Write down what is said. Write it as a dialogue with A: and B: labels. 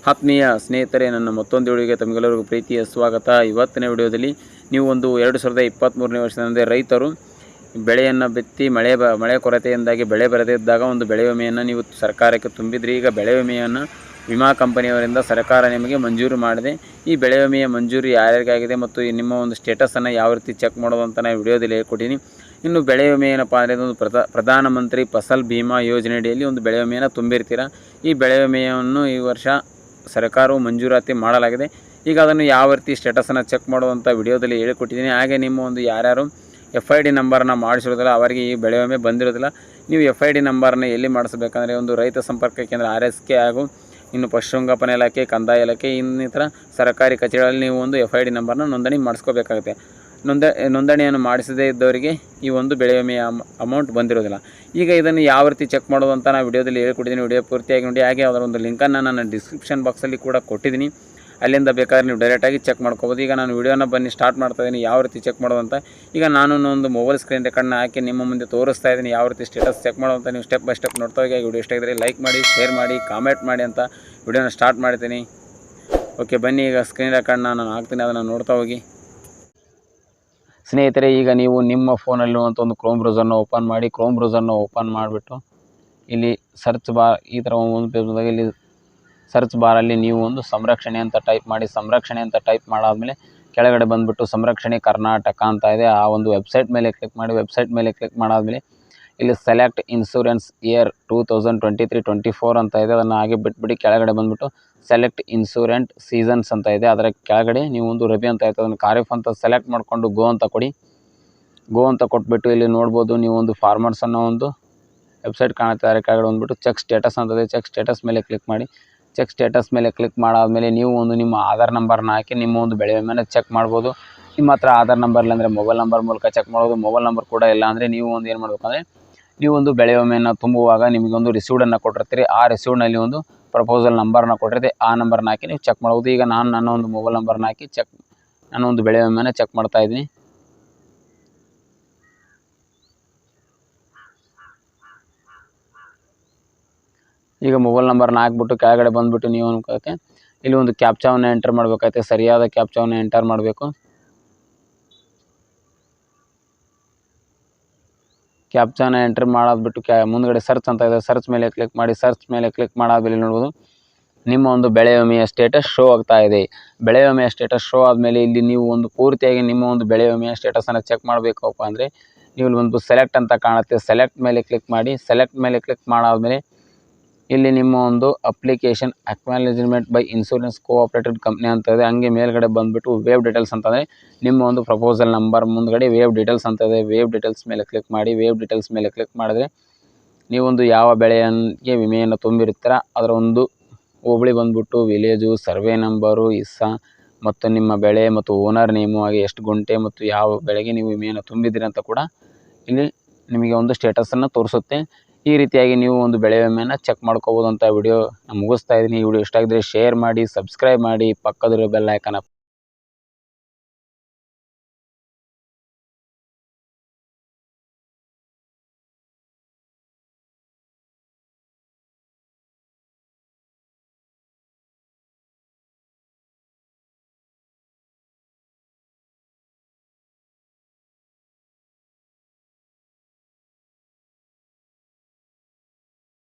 A: ಆತ್ಮೀಯ ಸ್ನೇಹಿತರೆ, ನನ್ನ ಮತ್ತೊಂದು ವಿಡಿಯೋಗೆ ತಮಗೆಲ್ಲರಿಗೂ ಪ್ರೀತಿಯ ಸ್ವಾಗತ. ಇವತ್ತಿನ ವಿಡಿಯೋದಲ್ಲಿ ನೀವು ಒಂದು 2023ನೇ ವರ್ಷದಿಂದ ರೈತರು ಬೆಳೆಯನ್ನು ಬಿತ್ತಿ ಮಳೆ ಕೊರತೆಯಿಂದಾಗಿ ಬೆಳೆ ಬರದೇ ಇದ್ದಾಗ ಒಂದು ಬೆಳೆ ವಿಮೆಯನ್ನು ನೀವು ಸರ್ಕಾರಕ್ಕೆ ತುಂಬಿದ್ರಿ. ಈಗ ಬೆಳೆ ವಿಮೆಯನ್ನು ವಿಮಾ ಕಂಪನಿಯವರಿಂದ ಸರ್ಕಾರ ನಿಮಗೆ ಮಂಜೂರು ಮಾಡಿದೆ. ಈ ಬೆಳೆ ವಿಮೆಯ ಮಂಜೂರು ಯಾರ್ಯಾರಿಗಾಗಿದೆ ಮತ್ತು ನಿಮ್ಮ ಒಂದು ಸ್ಟೇಟಸನ್ನು ಯಾವ ರೀತಿ ಚೆಕ್ ಮಾಡೋದು ಅಂತ ನಾನು ವಿಡಿಯೋದಲ್ಲಿ ಹೇಳ್ಕೊಟ್ಟಿನಿ. ಇನ್ನು ಬೆಳೆ ವಿಮೆ ಏನಪ್ಪ ಅಂದರೆ ಒಂದು ಪ್ರಧಾನಮಂತ್ರಿ ಫಸಲ್ ಭೀಮಾ ಯೋಜನೆಯಡಿಯಲ್ಲಿ ಒಂದು ಬೆಳೆ ವಿಮೆಯನ್ನು ತುಂಬಿರ್ತೀರ. ಈ ಬೆಳೆ ವಿಮೆಯನ್ನು ಈ ವರ್ಷ ಸರ್ಕಾರವು ಮಂಜೂರಾತಿ ಮಾಡಲಾಗಿದೆ. ಈಗ ಅದನ್ನು ಯಾವ ರೀತಿ ಸ್ಟೇಟಸನ್ನು ಚೆಕ್ ಮಾಡೋದಂಥ ವಿಡಿಯೋದಲ್ಲಿ ಹೇಳಿಕೊಟ್ಟಿದ್ದೀನಿ. ಹಾಗೆ ನಿಮ್ಮ ಒಂದು ಯಾರ್ಯಾರು FID ನಂಬರನ್ನು ಮಾಡಿಸಿರೋದಿಲ್ಲ ಅವರಿಗೆ ಈ ಬೆಳೆ ವಿಮೆ ಬಂದಿರೋದಿಲ್ಲ. ನೀವು FID ನಂಬರನ್ನು ಎಲ್ಲಿ ಮಾಡಿಸಬೇಕಂದ್ರೆ ಒಂದು ರೈತ ಸಂಪರ್ಕ ಕೇಂದ್ರ RSK ಹಾಗೂ ಇನ್ನು ಪಶುಸಂಗೋಪನಾ ಇಲಾಖೆ, ಕಂದಾಯ ಇಲಾಖೆ ಇನ್ನಿತರ ಸರ್ಕಾರಿ ಕಚೇರಿಗಳಲ್ಲಿ ನೀವು ಒಂದು FID ನಂಬರ್ನ ನೋಂದಣಿ ಮಾಡಿಸ್ಕೋಬೇಕಾಗುತ್ತೆ. ನೋಂದಣಿಯನ್ನು ಮಾಡಿಸದೇ ಇದ್ದವರಿಗೆ ಈ ಒಂದು ಬೆಳೆ ವಿಮೆಯ ಅಮೌಂಟ್ ಬಂದಿರೋದಿಲ್ಲ. ಈಗ ಇದನ್ನು ಯಾವ ರೀತಿ ಚೆಕ್ ಮಾಡೋದು ಅಂತ ನಾನು ವಿಡಿಯೋದಲ್ಲಿ ಹೇಳ್ಕೊಟ್ಟಿದ್ದೀನಿ. ವಿಡಿಯೋ ಪೂರ್ತಿಯಾಗಿ ನೋಡಿ. ಹಾಗೆ ಅದರ ಒಂದು ಲಿಂಕನ್ನು ನಾನು ಡಿಸ್ಕ್ರಿಪ್ಷನ್ ಬಾಕ್ಸಲ್ಲಿ ಕೂಡ ಕೊಟ್ಟಿದ್ದೀನಿ. ಅಲ್ಲಿಂದ ಬೇಕಾದ್ರೆ ನೀವು ಡೈರೆಕ್ಟಾಗಿ ಚೆಕ್ ಮಾಡ್ಕೋಬೋದು. ಈಗ ನಾನು ವಿಡಿಯೋನ ಬನ್ನಿ ಸ್ಟಾರ್ಟ್ ಮಾಡ್ತಾಯಿದ್ದೀನಿ ಯಾವ ರೀತಿ ಚೆಕ್ ಮಾಡೋದು ಅಂತ. ಈಗ ನಾನು ಒಂದು ಮೊಬೈಲ್ ಸ್ಕ್ರೀನ್ ರೆಕಾರ್ಡ್ನ ಹಾಕಿ ನಿಮ್ಮ ಮುಂದೆ ತೋರಿಸ್ತಾ ಇದ್ದೀನಿ ಯಾವ ರೀತಿ ಸ್ಟೇಟಸ್ ಚೆಕ್ ಮಾಡೋದು ಅಂತ. ನೀವು ಸ್ಟೆಪ್ ಬೈ ಸ್ಟೆಪ್ ನೋಡ್ತಾ ಹೋಗಿ. ವಿಡಿಯೋ ಇಷ್ಟ ಆಗಿದ್ರೆ ಲೈಕ್ ಮಾಡಿ, ಶೇರ್ ಮಾಡಿ, ಕಾಮೆಂಟ್ ಮಾಡಿ ಅಂತ ವಿಡಿಯೋನ ಸ್ಟಾರ್ಟ್ ಮಾಡ್ತೀನಿ. ಓಕೆ, ಬನ್ನಿ ಈಗ ಸ್ಕ್ರೀನ್ ರೆಕಾರ್ಡ್ನ ನಾನು ಹಾಕ್ತೀನಿ, ಅದನ್ನು ನೋಡ್ತಾ ಹೋಗಿ. ಸ್ನೇಹಿತರೆ, ಈಗ ನೀವು ನಿಮ್ಮ ಫೋನಲ್ಲಿರುವಂಥ ಒಂದು ಕ್ರೋಮ್ ಬ್ರೌಸರ್ನ ಓಪನ್ ಮಾಡಿಬಿಟ್ಟು ಇಲ್ಲಿ ಸರ್ಚ್ ಬಾರ್ ಈ ಥರ ಒಂದು ಪೇಜ್ದಾಗ ಇಲ್ಲಿ ಸರ್ಚ್ ಬಾರಲ್ಲಿ ನೀವು ಒಂದು ಸಂರಕ್ಷಣೆ ಅಂತ ಟೈಪ್ ಮಾಡಿ. ಸಂರಕ್ಷಣೆ ಅಂತ ಟೈಪ್ ಮಾಡಾದಮೇಲೆ ಕೆಳಗಡೆ ಬಂದುಬಿಟ್ಟು ಸಂರಕ್ಷಣೆ ಕರ್ನಾಟಕ ಅಂತ ಇದೆ. ಆ ಒಂದು ವೆಬ್ಸೈಟ್ ಮೇಲೆ ಕ್ಲಿಕ್ ಮಾಡಿ. ವೆಬ್ಸೈಟ್ ಮೇಲೆ ಕ್ಲಿಕ್ ಮಾಡಾದಮೇಲೆ ಇಲ್ಲಿ ಸೆಲೆಕ್ಟ್ ಇನ್ಶೂರೆನ್ಸ್ ಇಯರ್ 2023-24 ಅಂತ ಇದೆ. ಅದನ್ನು ಹಾಗೆ ಬಿಟ್ಬಿಟ್ಟು ಕೆಳಗಡೆ ಬಂದುಬಿಟ್ಟು ಸೆಲೆಕ್ಟ್ ಇನ್ಶೂರೆಂಟ್ ಸೀಸನ್ಸ್ ಅಂತ ಇದೆ. ಅದರ ಕೆಳಗಡೆ ನೀವು ಒಂದು ರಬಿ ಅಂತ ಇರ್ತದೆ, ಅದನ್ನು ಖಾರಿಫ್ ಅಂತ ಸೆಲೆಕ್ಟ್ ಮಾಡಿಕೊಂಡು ಗೋ ಅಂತ ಕೊಡಿ. ಗೋ ಅಂತ ಕೊಟ್ಬಿಟ್ಟು ಇಲ್ಲಿ ನೋಡ್ಬೋದು ನೀವು ಒಂದು ಫಾರ್ಮರ್ಸ್ ಅನ್ನೋ ಒಂದು ವೆಬ್ಸೈಟ್ ಕಾಣುತ್ತೆ. ಅದರ ಕೆಳಗಡೆ ಬಂದುಬಿಟ್ಟು ಚೆಕ್ ಸ್ಟೇಟಸ್ ಅಂತದೆ. ಚೆಕ್ ಸ್ಟೇಟಸ್ ಮೇಲೆ ಕ್ಲಿಕ್ ಮಾಡಿ. ಚೆಕ್ ಸ್ಟೇಟಸ್ ಮೇಲೆ ಕ್ಲಿಕ್ ಮಾಡಾದಮೇಲೆ ನೀವು ಒಂದು ನಿಮ್ಮ ಆಧಾರ್ ನಂಬರ್ನ ಹಾಕಿ ನಿಮ್ಮ ಒಂದು ಬೆಳೆ ವಿಮೆನ ಚೆಕ್ ಮಾಡ್ಬೋದು. ನಿಮ್ಮ ಹತ್ರ ಆಧಾರ್ ನಂಬರ್ ಇಲ್ಲಾಂದರೆ ಮೊಬೈಲ್ ನಂಬರ್ ಮೂಲಕ ಚೆಕ್ ಮಾಡ್ಬೋದು. ಮೊಬೈಲ್ ನಂಬರ್ ಕೂಡ ಇಲ್ಲ ಅಂದರೆ ನೀವು ಒಂದು ಏನು ಮಾಡಬೇಕಂದ್ರೆ ನೀವು ಒಂದು ಬೆಳೆ ವಿಮೆಯನ್ನು ತುಂಬುವಾಗ ನಿಮಗೊಂದು ರಿಸೀವ್ಡನ್ನು ಕೊಟ್ಟಿರ್ತೀರಿ. ಆ ರಿಸೀವ್ಡ್ನಲ್ಲಿ ಒಂದು ಪ್ರಪೋಸಲ್ ನಂಬರ್ನ ಕೊಟ್ಟಿರ್ತೀವಿ. ಆ ನಂಬರ್ನ ಹಾಕಿ ನೀವು ಚೆಕ್ ಮಾಡ್ಬೋದು. ಈಗ ನಾನು ನನ್ನ ಒಂದು ಮೊಬೈಲ್ ನಂಬರ್ನ ಹಾಕಿ ನಾನು ಒಂದು ಬೆಳೆ ವಿಮೆನ ಚೆಕ್ ಮಾಡ್ತಾಯಿದ್ದೀನಿ. ಈಗ ಮೊಬೈಲ್ ನಂಬರ್ನ ಹಾಕ್ಬಿಟ್ಟು ಕೆಳಗಡೆ ಬಂದುಬಿಟ್ಟು ನೀವು ಅನ್ಕೋಕ್ಕೆ ಇಲ್ಲಿ ಒಂದು ಕ್ಯಾಪ್ಚಾವನ್ನು ಎಂಟರ್ ಮಾಡಬೇಕಾಗುತ್ತೆ. ಸರಿಯಾದ ಕ್ಯಾಪ್ಚಾವನ್ನು ಎಂಟರ್ ಮಾಡಬೇಕು. ಕ್ಯಾಪ್ಚಾನ ಎಂಟ್ರ್ ಮಾಡಾದ್ಬಿಟ್ಟು ಮುಂದ್ಗಡೆ ಸರ್ಚ್ ಅಂತ ಇದೆ. ಸರ್ಚ್ ಮೇಲೆ ಕ್ಲಿಕ್ ಮಾಡಿ. ಸರ್ಚ್ ಮೇಲೆ ಕ್ಲಿಕ್ ಮಾಡಾದ್ಮೇಲೆ ನೋಡ್ಬೋದು ನಿಮ್ಮ ಒಂದು ಬೆಳೆ ವಿಮೆಯ ಸ್ಟೇಟಸ್ ಶೋ ಆಗ್ತಾ ಇದೆ. ಬೆಳೆ ವಿಮೆಯ ಸ್ಟೇಟಸ್ ಶೋ ಆದಮೇಲೆ ಇಲ್ಲಿ ನೀವು ಒಂದು ಪೂರ್ತಿಯಾಗಿ ನಿಮ್ಮ ಒಂದು ಬೆಳೆ ವಿಮೆಯ ಸ್ಟೇಟಸನ್ನು ಚೆಕ್ ಮಾಡಬೇಕಪ್ಪ ಅಂದರೆ ನೀವು ಇಲ್ಲಿ ಒಂದು ಸೆಲೆಕ್ಟ್ ಅಂತ ಕಾಣುತ್ತೆ. ಸೆಲೆಕ್ಟ್ ಮೇಲೆ ಕ್ಲಿಕ್ ಮಾಡಿ. ಸೆಲೆಕ್ಟ್ ಮೇಲೆ ಕ್ಲಿಕ್ ಮಾಡಾದ್ಮೇಲೆ ಇಲ್ಲಿ ನಿಮ್ಮ ಒಂದು application acknowledgement by insurance cooperative company ಅಂತ ಇದೆ. ಹಂಗೆ ಮೇಲ್ಗಡೆ ಬಂದುಬಿಟ್ಟು ವೇವ್ ಡೀಟೇಲ್ಸ್ ಅಂತಂದರೆ ನಿಮ್ಮ ಒಂದು ಪ್ರಪೋಸಲ್ ನಂಬರ್ ಮುಂದ್ಗಡೆ ವೇವ್ ಡೀಟೇಲ್ಸ್ ಅಂತ ಇದೆ. ವೇವ್ ಡೀಟೇಲ್ಸ್ ಮೇಲೆ ಕ್ಲಿಕ್ ಮಾಡಿ. ವೇವ್ ಡೀಟೇಲ್ಸ್ ಮೇಲೆ ಕ್ಲಿಕ್ ಮಾಡಿದ್ರೆ ನೀವೊಂದು ಯಾವ ಬೆಳೆಗೆ ವಿಮೆಯನ್ನು ತುಂಬಿರ್ತೀರ ಅದರ ಒಂದು ಹೋಬಳಿ ಬಂದುಬಿಟ್ಟು, ವಿಲೇಜು, ಸರ್ವೆ ನಂಬರು, ಇಸ್ಸಾ ಮತ್ತು ನಿಮ್ಮ ಬೆಳೆ ಮತ್ತು ಓನರ್ ನೇಮು, ಹಾಗೆ ಎಷ್ಟು ಗುಂಟೆ ಮತ್ತು ಯಾವ ಬೆಳೆಗೆ ನೀವು ವಿಮೆಯನ್ನು ತುಂಬಿದ್ದೀರಿ ಅಂತ ಕೂಡ ಇಲ್ಲಿ ನಿಮಗೆ ಒಂದು ಸ್ಟೇಟಸನ್ನು ತೋರಿಸುತ್ತೆ. ಈ ರೀತಿಯಾಗಿ ನೀವು ಒಂದು ಬೆಳೆ ವಿಮೆಯನ್ನು ಚೆಕ್ ಮಾಡ್ಕೋಬೋದು ಅಂತ ವಿಡಿಯೋ ನಾನು ಮುಗಿಸ್ತಾ ಇದ್ದೀನಿ. ಈ ವಿಡಿಯೋ ಇಷ್ಟ ಆಗಿದ್ರೆ ಶೇರ್ ಮಾಡಿ, ಸಬ್ಸ್ಕ್ರೈಬ್ ಮಾಡಿ, ಪಕ್ಕದಲ್ಲಿರೋ ಬೆಲ್ ಐಕಾನ್